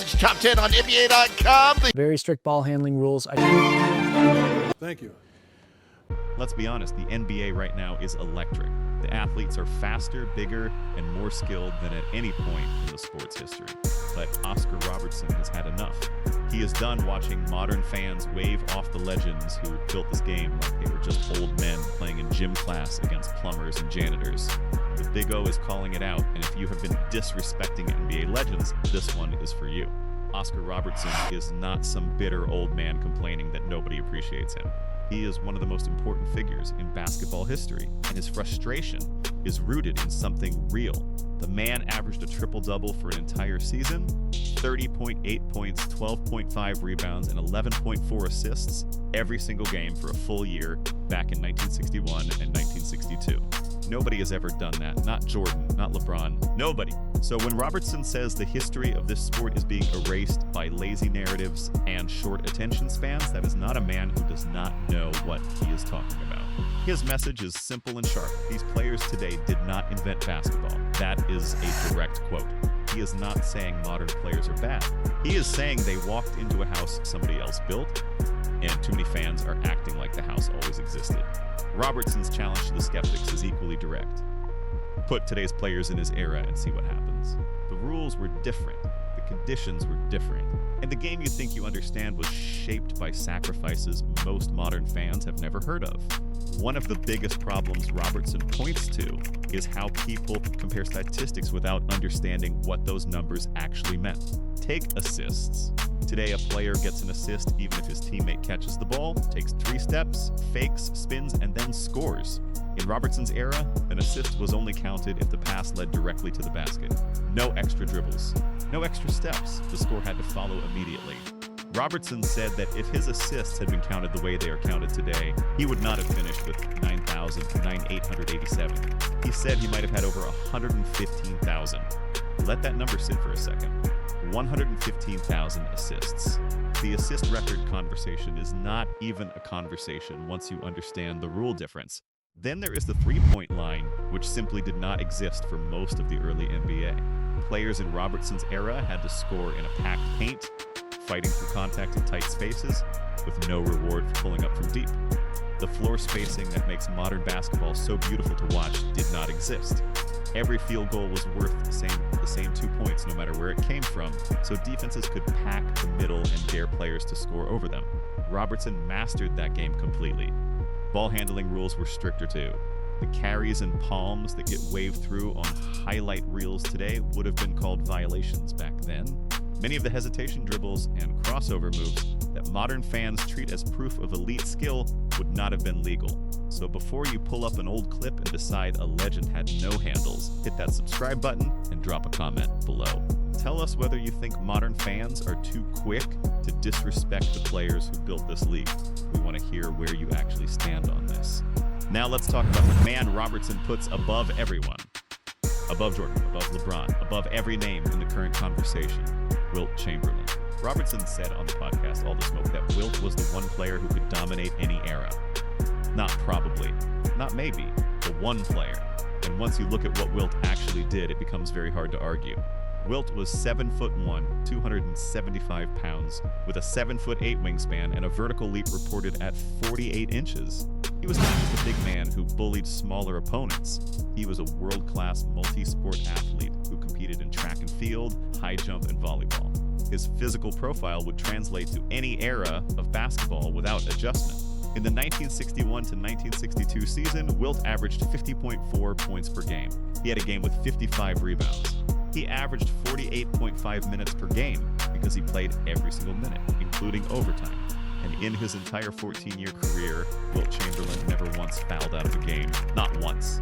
Edge Top 10 on NBA.com. Very strict ball handling rules. Thank you. Let's be honest, the NBA right now is electric. The athletes are faster, bigger, and more skilled than at any point in the sport's history. But Oscar Robertson has had enough. He is done watching modern fans wave off the legends who built this game like they were just old men playing in gym class against plumbers and janitors. The Big O is calling it out, and if you have been disrespecting NBA legends, this one is for you. Oscar Robertson is not some bitter old man complaining that nobody appreciates him. He is one of the most important figures in basketball history, and his frustration is rooted in something real. The man averaged a triple-double for an entire season, 30.8 points, 12.5 rebounds, and 11.4 assists every single game for a full year back in 1961 and 1962. Nobody has ever done that. Not Jordan, not LeBron, nobody. So when Robertson says the history of this sport is being erased by lazy narratives and short attention spans, that is not a man who does not know what he is talking about. His message is simple and sharp. These players today did not invent basketball. That is a direct quote. He is not saying modern players are bad. He is saying they walked into a house somebody else built, and too many fans are acting like the house always existed. Robertson's challenge to the skeptics is equally direct. Put today's players in his era and see what happens. The rules were different. The conditions were different. And the game you think you understand was shaped by sacrifices most modern fans have never heard of. One of the biggest problems Robertson points to is how people compare statistics without understanding what those numbers actually meant. Take assists. Today, a player gets an assist even if his teammate catches the ball, takes 3 steps, fakes, spins, and then scores. In Robertson's era, an assist was only counted if the pass led directly to the basket. No extra dribbles, no extra steps. The score had to follow immediately. Robertson said that if his assists had been counted the way they are counted today, he would not have finished with 9,887. He said he might have had over 115,000. Let that number sit for a second. 115,000 assists. The assist record conversation is not even a conversation once you understand the rule difference. Then there is the three-point line, which simply did not exist for most of the early NBA. Players in Robertson's era had to score in a packed paint, fighting through contact in tight spaces, with no reward for pulling up from deep. The floor spacing that makes modern basketball so beautiful to watch did not exist. Every field goal was worth the same 2 points no matter where it came from, so defenses could pack the middle and dare players to score over them. Robertson mastered that game completely. Ball handling rules were stricter too. The carries and palms that get waved through on highlight reels today would have been called violations back then. Many of the hesitation dribbles and crossover moves that modern fans treat as proof of elite skill would not have been legal. So before you pull up an old clip and decide a legend had no handles, hit that subscribe button and drop a comment below. Tell us whether you think modern fans are too quick to disrespect the players who built this league. We want to hear where you actually stand on this. Now let's talk about the man Robertson puts above everyone. Above Jordan, above LeBron, above every name in the current conversation. Wilt Chamberlain. Robertson said on the podcast All the Smoke that Wilt was the one player who could dominate any era. Not probably, not maybe, the one player. And once you look at what Wilt actually did, it becomes very hard to argue. Wilt was 7'1", 275 pounds, with a 7'8" wingspan and a vertical leap reported at 48 inches. He was not just a big man who bullied smaller opponents. He was a world-class multi-sport athlete who competed in track and field, high jump, and volleyball. His physical profile would translate to any era of basketball without adjustment. In the 1961 to 1962 season, Wilt averaged 50.4 points per game. He had a game with 55 rebounds. He averaged 48.5 minutes per game because he played every single minute, including overtime. And in his entire 14-year career, Wilt Chamberlain never once fouled out of a game, not once.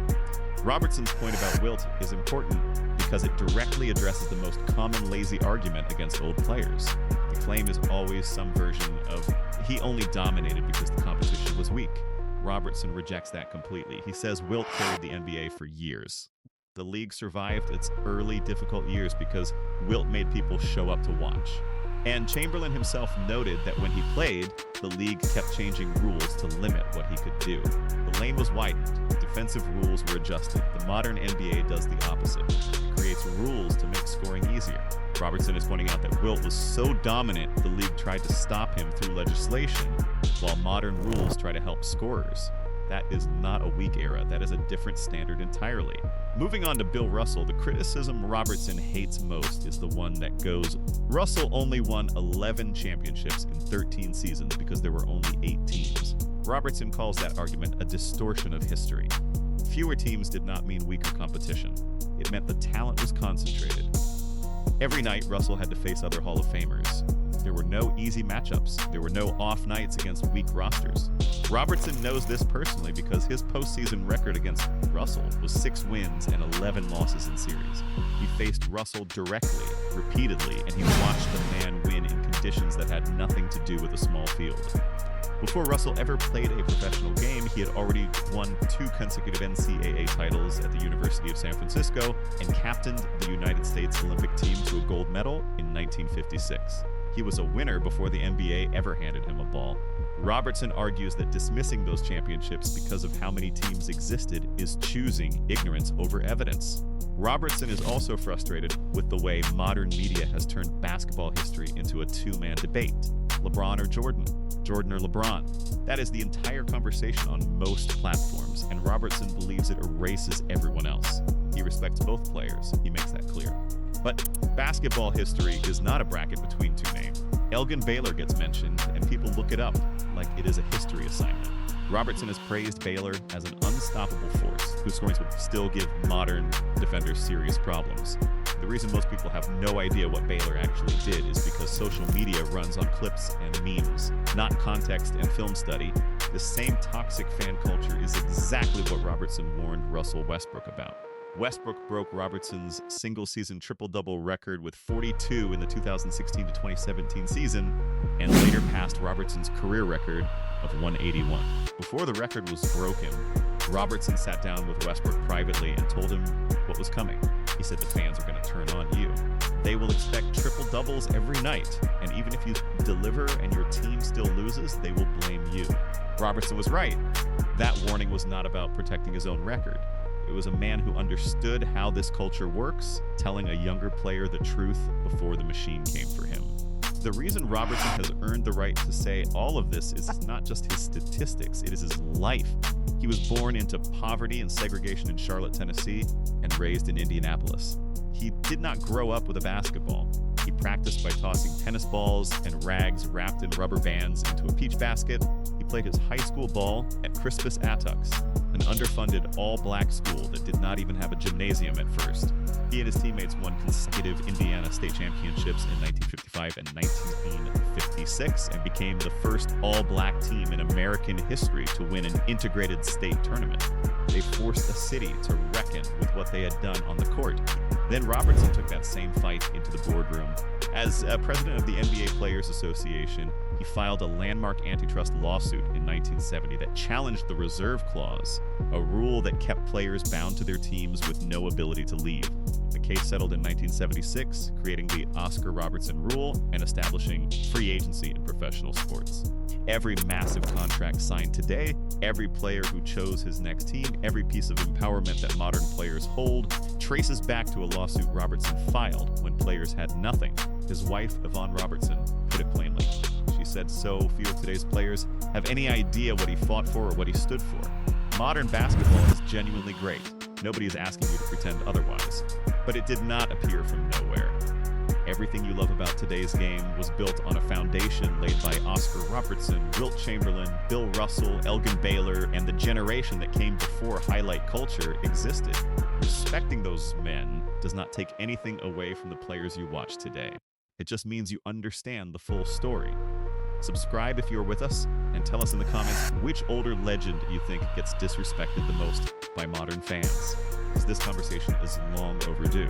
Robertson's point about Wilt is important because it directly addresses the most common lazy argument against old players. The claim is always some version of, he only dominated because the competition was weak. Robertson rejects that completely. He says Wilt carried the NBA for years. The league survived its early difficult years because Wilt made people show up to watch. And Chamberlain himself noted that when he played, the league kept changing rules to limit what he could do. The lane was widened, defensive rules were adjusted. The modern NBA does the opposite. It creates creates rules to make scoring easier. Robertson is pointing out that Wilt was so dominant the league tried to stop him through legislation, while modern rules try to help scorers. That is not a weak era. That is a different standard entirely. Moving on to Bill Russell, the criticism Robertson hates most is the one that goes, Russell only won 11 championships in 13 seasons because there were only 8 teams. Robertson calls that argument a distortion of history. Fewer teams did not mean weaker competition. It meant the talent was concentrated. Every night, Russell had to face other Hall of Famers. There were no easy matchups. There were no off nights against weak rosters. Robertson knows this personally because his postseason record against Russell was 6 wins and 11 losses in series. He faced Russell directly, repeatedly, and he watched the man win in conditions that had nothing to do with a small field. Before Russell ever played a professional game, he had already won 2 consecutive NCAA titles at the University of San Francisco and captained the United States Olympic team to a gold medal in 1956. He was a winner before the NBA ever handed him a ball. Robertson argues that dismissing those championships because of how many teams existed is choosing ignorance over evidence. Robertson is also frustrated with the way modern media has turned basketball history into a 2-man debate. LeBron or Jordan? Jordan or LeBron? That is the entire conversation on most platforms, and Robertson believes it erases everyone else. He respects both players. He makes that clear. But basketball history is not a bracket between 2 names. Elgin Baylor gets mentioned, and people look it up like it is a history assignment. Robertson has praised Baylor as an unstoppable force whose scoring would still give modern defenders serious problems. The reason most people have no idea what Baylor actually did is because social media runs on clips and memes, not context and film study. The same toxic fan culture is exactly what Robertson warned Russell Westbrook about. Westbrook broke Robertson's single-season triple-double record with 42 in the 2016 to 2017 season, and later passed Robertson's career record of 181. Before the record was broken, Robertson sat down with Westbrook privately and told him what was coming. He said the fans are going to turn on you. They will expect triple-doubles every night, and even if you deliver and your team still loses, they will blame you. Robertson was right. That warning was not about protecting his own record. It was a man who understood how this culture works, telling a younger player the truth before the machine came for him. The reason Robertson has earned the right to say all of this is not just his statistics, it is his life. He was born into poverty and segregation in Charlotte, Tennessee, and raised in Indianapolis. He did not grow up with a basketball. He practiced by tossing tennis balls and rags wrapped in rubber bands into a peach basket. He played his high school ball at Crispus Attucks, an underfunded all-black school that did not even have a gymnasium at first. He and his teammates won consecutive Indiana state championships in 1955 and 1956 and became the first all-black team in American history to win an integrated state tournament. They forced a city to reckon with what they had done on the court. Then Robertson took that same fight into the boardroom. As president of the NBA Players Association, he filed a landmark antitrust lawsuit in 1970 that challenged the reserve clause, a rule that kept players bound to their teams with no ability to leave. The case settled in 1976, creating the Oscar Robertson rule and establishing free agency in professional sports. Every massive contract signed today, every player who chose his next team, every piece of empowerment that modern players hold, traces back to a lawsuit Robertson filed when players had nothing. His wife, Yvonne Robertson, put it plainly. She said so few of today's players have any idea what he fought for or what he stood for. Modern basketball is genuinely great. Nobody is asking you to pretend otherwise. But it did not appear from nowhere. Everything you love about today's game was built on a foundation laid by Oscar Robertson, Wilt Chamberlain, Bill Russell, Elgin Baylor, and the generation that came before highlight culture existed. Respecting those men does not take anything away from the players you watch today. It just means you understand the full story. Subscribe if you're with us, and tell us in the comments which older legend you think gets disrespected the most by modern fans, because this conversation is long overdue.